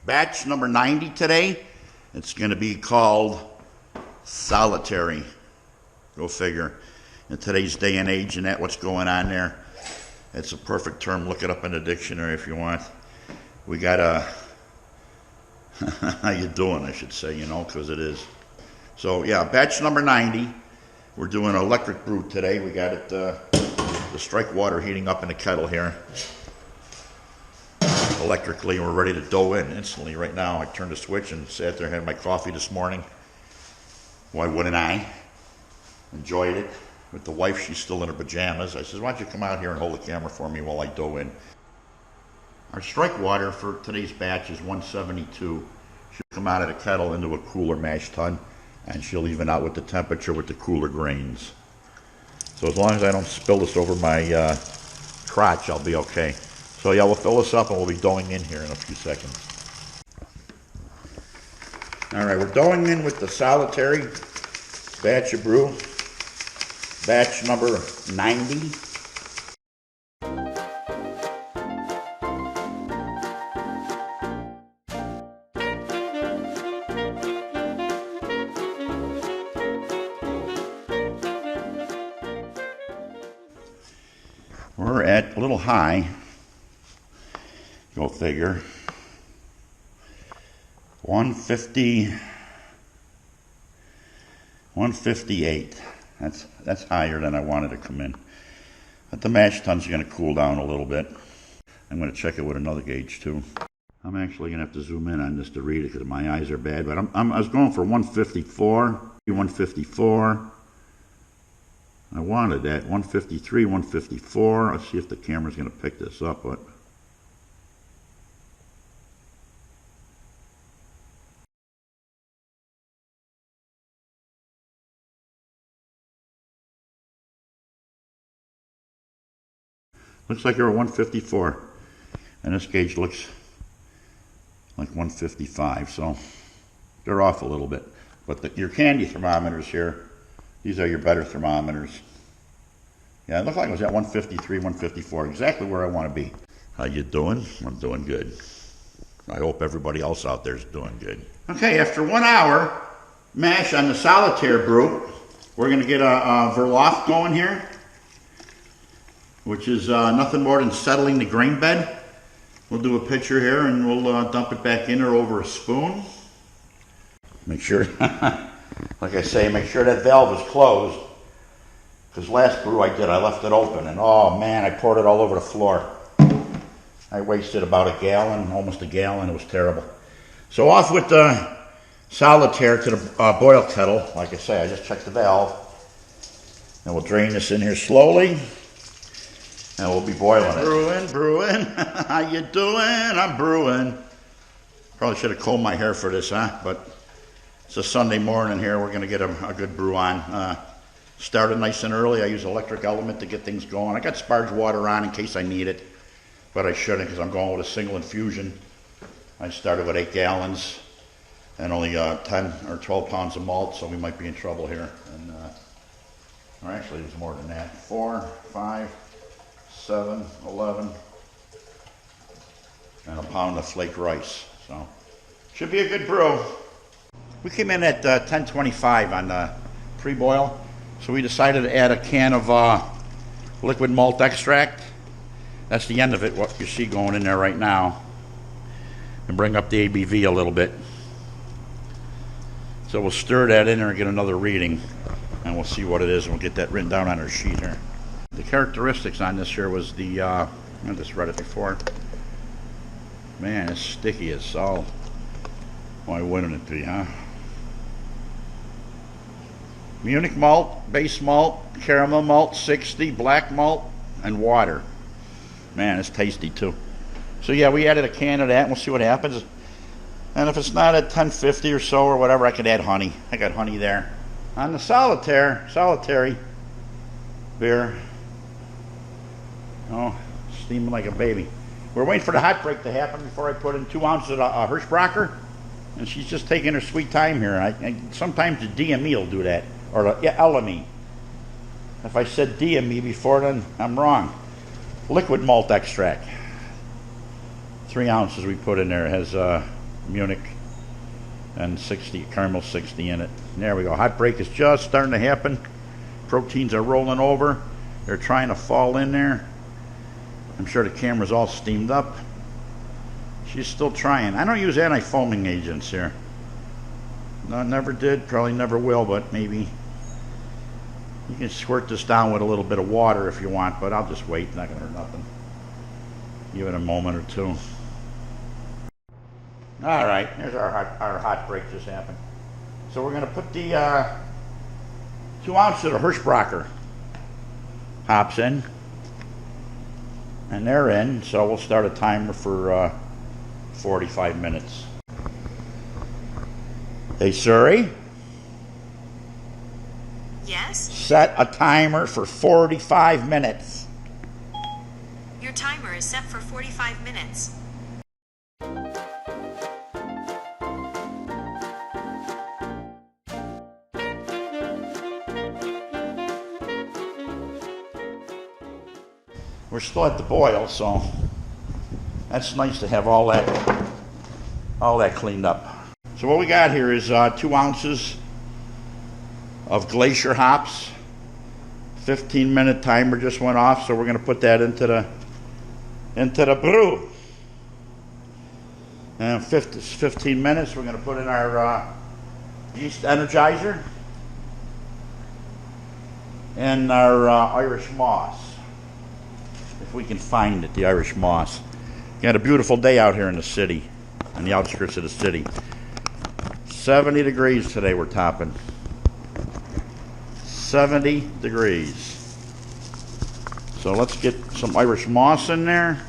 Batch number 90 today. It's going to be called solitary. Go figure. In today's day and age and that what's going on there, it's a perfect term. Look it up in the dictionary if you want. We got a how you doing, I should say, because it is. So yeah, batch number 90. We're doing electric brew today. We got it, the strike water heating up in the kettle here electrically, and we're ready to dough in instantly right now. I turned the switch and sat there and had my coffee this morning. Why wouldn't I? Enjoyed it with the wife. She's still in her pajamas. I said, why don't you come out here and hold the camera for me while I dough in. Our strike water for today's batch is 172. She'll come out of the kettle into a cooler mash tun, and she'll even out with the temperature with the cooler grains. So as long as I don't spill this over my crotch, I'll be okay. So yeah, we'll fill this up and we'll be doughing in here in a few seconds. All right, we're doughing in with the solitary batch of brew, batch number 90. We're at a little high. Go figure. 158. That's higher than I wanted to come in. But the mash tun's going to cool down a little bit. I'm going to check it with another gauge too. I'm actually going to have to zoom in on this to read it because my eyes are bad. But I was going for 154, 154. I wanted that 153, 154. Let's see if the camera's going to pick this up. But looks like you're at 154, and this gauge looks like 155, so they're off a little bit. But your candy thermometers here, these are your better thermometers. Yeah, it looked like it was at 153, 154, exactly where I want to be. How you doing? I'm doing good. I hope everybody else out there is doing good. Okay, after 1 hour mash on the solitaire brew, we're going to get a verlof going here, which is nothing more than settling the grain bed. We'll do a pitcher here and we'll dump it back in there over a spoon. Make sure, like I say, make sure that valve is closed. Because last brew I did, I left it open, and oh man, I poured it all over the floor. I wasted about a gallon, almost a gallon. It was terrible. So off with the solitaire to the boil kettle. Like I say, I just checked the valve. And we'll drain this in here slowly. And we'll be boiling it. Brewing. How you doing? I'm brewing. Probably should have combed my hair for this, huh? But it's a Sunday morning here. We're going to get a good brew on. Started nice and early. I use electric element to get things going. I got sparge water on in case I need it. But I shouldn't because I'm going with a single infusion. I started with 8 gallons and only 10 or 12 pounds of malt, so we might be in trouble here. And or actually, there's more than that. 4, 5, 7, 11, and a pound of flake rice. So, should be a good brew. We came in at 1025 on the pre-boil, so we decided to add a can of liquid malt extract. That's the end of it, what you see going in there right now, and bring up the ABV a little bit. So we'll stir that in there and get another reading, and we'll see what it is, and we'll get that written down on our sheet here. The characteristics on this here was the, I just read it before. Man, it's sticky as salt. Why wouldn't it be, huh? Munich malt, base malt, caramel malt, 60, black malt, and water. Man, it's tasty too. So yeah, we added a can of that, and we'll see what happens. And if it's not at 1050 or so or whatever, I could add honey. I got honey there. On the solitary beer. Oh, steaming like a baby. We're waiting for the hot break to happen before I put in 2 ounces of Hirschbräucher. And she's just taking her sweet time here. Sometimes the DME will do that. Or the LME. If I said DME before, then I'm wrong. Liquid malt extract. 3 ounces we put in there. It has Munich, and 60 caramel 60 in it. There we go. Hot break is just starting to happen. Proteins are rolling over. They're trying to fall in there. I'm sure the camera's all steamed up. She's still trying. I don't use anti-foaming agents here. No, never did. Probably never will, but maybe. You can squirt this down with a little bit of water if you want, but I'll just wait. Not going to hurt nothing. Give it a moment or two. All right, here's our hot break just happened. So we're going to put the 2 ounces of Hirschbrocker hops in. And they're in, so we'll start a timer for 45 minutes. Hey, Siri? Yes? Set a timer for 45 minutes. Your timer is set for 45 minutes. We're still at the boil, so that's nice to have all that cleaned up. So what we got here is 2 ounces of glacier hops. 15-minute timer just went off, so we're going to put that into the brew. And 15 minutes, we're going to put in our yeast energizer and our Irish moss. If we can find it, the Irish moss. Got a beautiful day out here in the city, on the outskirts of the city. 70 degrees today we're topping. 70 degrees. So let's get some Irish moss in there.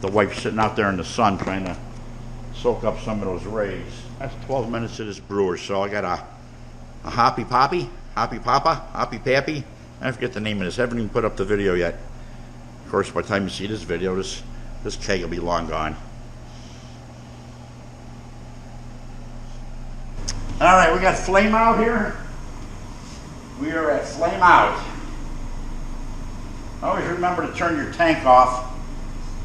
The wife's sitting out there in the sun trying to soak up some of those rays. That's 12 minutes of this brewer, so I got a Hoppy Poppy, Hoppy Papa, Hoppy Pappy. I forget the name of this. I haven't even put up the video yet. Of course, by the time you see this video, this keg will be long gone. All right, we got flame out here. We are at flame out. Always remember to turn your tank off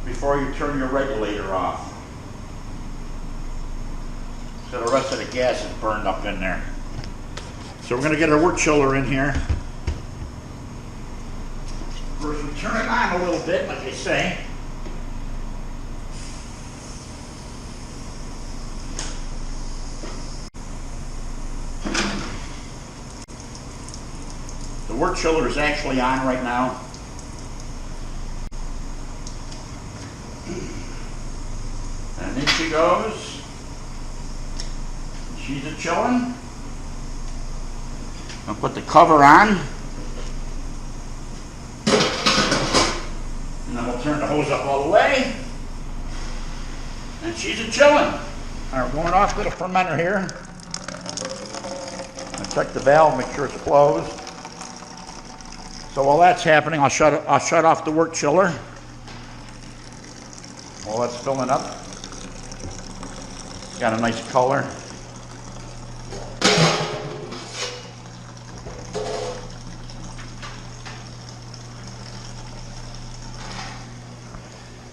before you turn your regulator off, so the rest of the gas is burned up in there. So we're going to get our wort chiller in here. First, we turn it on a little bit, like I say. The wort chiller is actually on right now. And in she goes. She's a chilling. I'll put the cover on. And then we'll turn the hose up all the way. And she's a chilling. All right, we're going off to the fermenter here. I'll check the valve, make sure it's closed. So while that's happening, I'll shut off the wort chiller. While that's filling up. Got a nice color.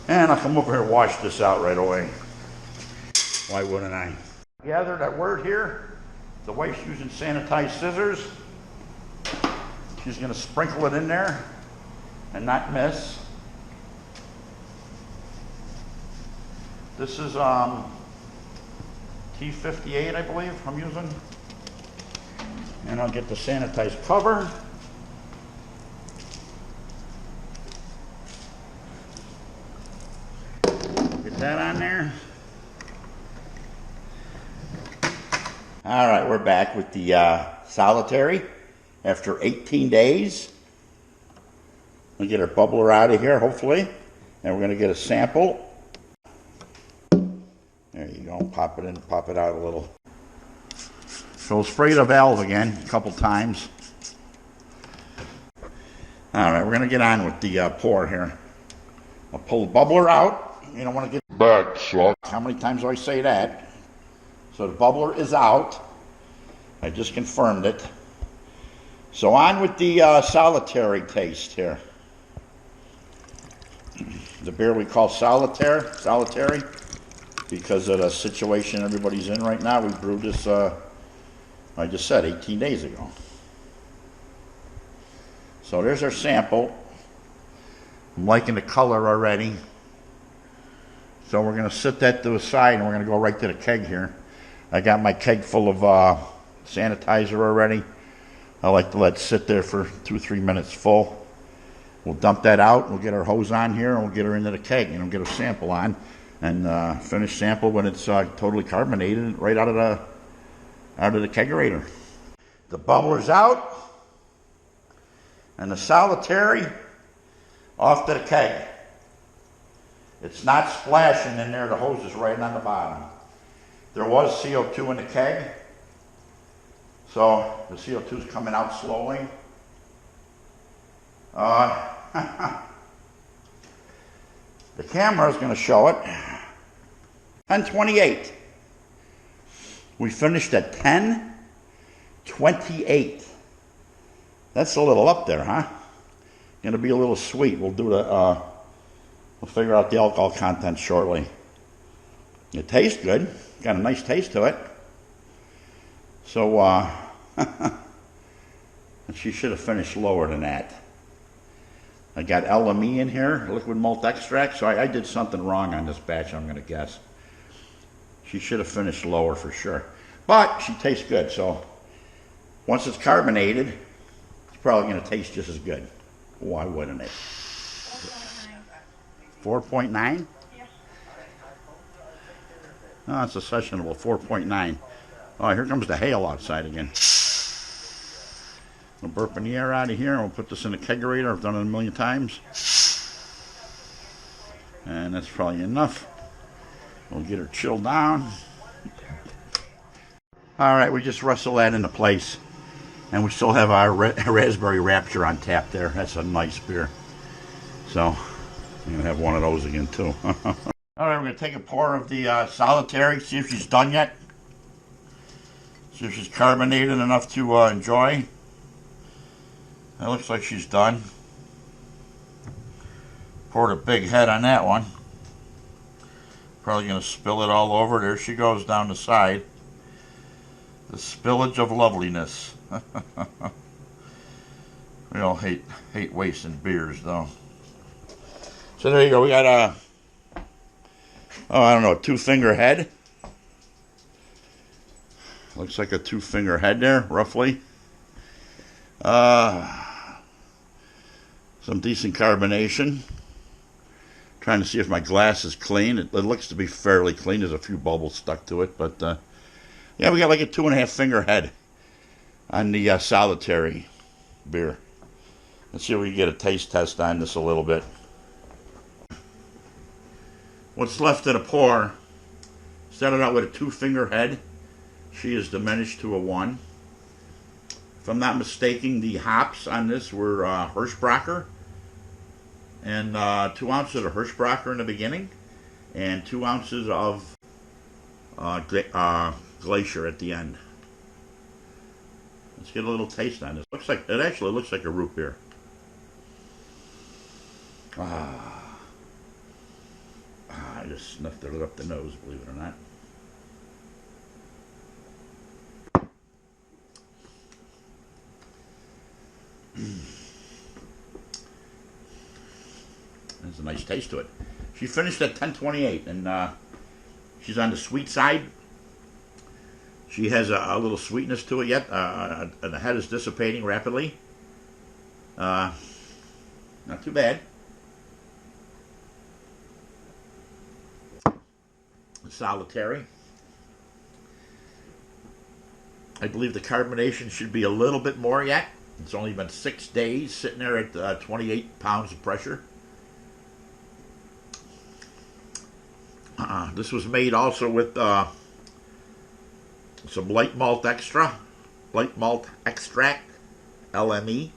And I'll come over here and wash this out right away. Why wouldn't I? Gather that wort here. The wife's using sanitized scissors. She's going to sprinkle it in there and not miss. This is T58, I believe, I'm using. And I'll get the sanitized cover. Get that on there. All right, we're back with the solitary after 18 days. We'll get our bubbler out of here, hopefully. And we're going to get a sample. There you go. Pop it in, pop it out a little. So we'll spray the valve again a couple times. All right, we're going to get on with the pour here. I'll pull the bubbler out. You don't want to get back, suck. How many times do I say that? So the bubbler is out. I just confirmed it. So on with the solitary taste here. The beer we call solitary. because of the situation everybody's in right now. We brewed this, I just said, 18 days ago. So there's our sample. I'm liking the color already. So we're going to set that to the side and we're going to go right to the keg here. I got my keg full of sanitizer already. I like to let it sit there for 2-3 minutes full. We'll dump that out. We'll get our hose on here and we'll get her into the keg and we'll get a sample on and finish sample when it's totally carbonated right out of the kegerator. The bubbler's out and the solitary off to the keg. It's not splashing in there. The hose is right on the bottom. There was CO2 in the keg, so the CO2 is coming out slowly. The camera is going to show it. 10:28. We finished at 10:28. That's a little up there, huh? Going to be a little sweet. We'll do the. We'll figure out the alcohol content shortly. It tastes good. Got a nice taste to it. So, she should have finished lower than that. I got LME in here, liquid malt extract, so I did something wrong on this batch, I'm going to guess. She should have finished lower for sure. But she tastes good, so once it's carbonated, it's probably going to taste just as good. Why wouldn't it? 4.9? Oh, it's a sessionable 4.9. Oh, here comes the hail outside again. We'll burping the air out of here and we'll put this in the kegerator. I've done it a million times. And that's probably enough. We'll get her chilled down. Alright, we just wrestle that into place. And we still have our Raspberry Rapture on tap there. That's a nice beer. So, I'm going to have one of those again too. Alright, we're going to take a pour of the solitary, see if she's done yet. See if she's carbonated enough to enjoy. That looks like she's done. Poured a big head on that one. Probably going to spill it all over. There she goes down the side. The spillage of loveliness. We all hate wasting beers, though. So there you go. We got a, I don't know, a 2-finger head. Looks like a 2-finger head there, roughly. Some decent carbonation. Trying to see if my glass is clean. It looks to be fairly clean. There's a few bubbles stuck to it, but yeah, we got like a 2.5-finger head on the solitary beer. Let's see if we can get a taste test on this a little bit. What's left of the pour, started out with a 2-finger head. She is diminished to a 1. If I'm not mistaken, the hops on this were Hirschbräucher. And 2 ounces of Hirschbräucher in the beginning. And 2 ounces of Glacier at the end. Let's get a little taste on this. It actually looks like a root beer. I just sniffed it up the nose, believe it or not. There's a nice taste to it. She finished at 10:28, and she's on the sweet side. She has a little sweetness to it yet. The head is dissipating rapidly. Not too bad. Solitary. I believe the carbonation should be a little bit more yet. It's only been 6 days sitting there at 28 pounds of pressure. This was made also with some light malt extract, LME.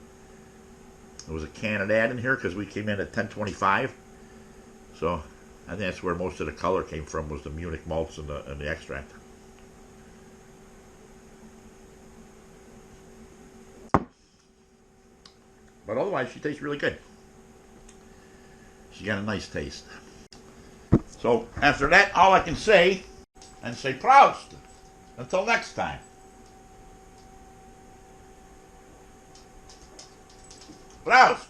There was a can of that in here because we came in at 10.25. So I think that's where most of the color came from, was the Munich malts and the extract. But otherwise, she tastes really good. She got a nice taste. So after that, all I can say, and say Proust. Until next time. Proust.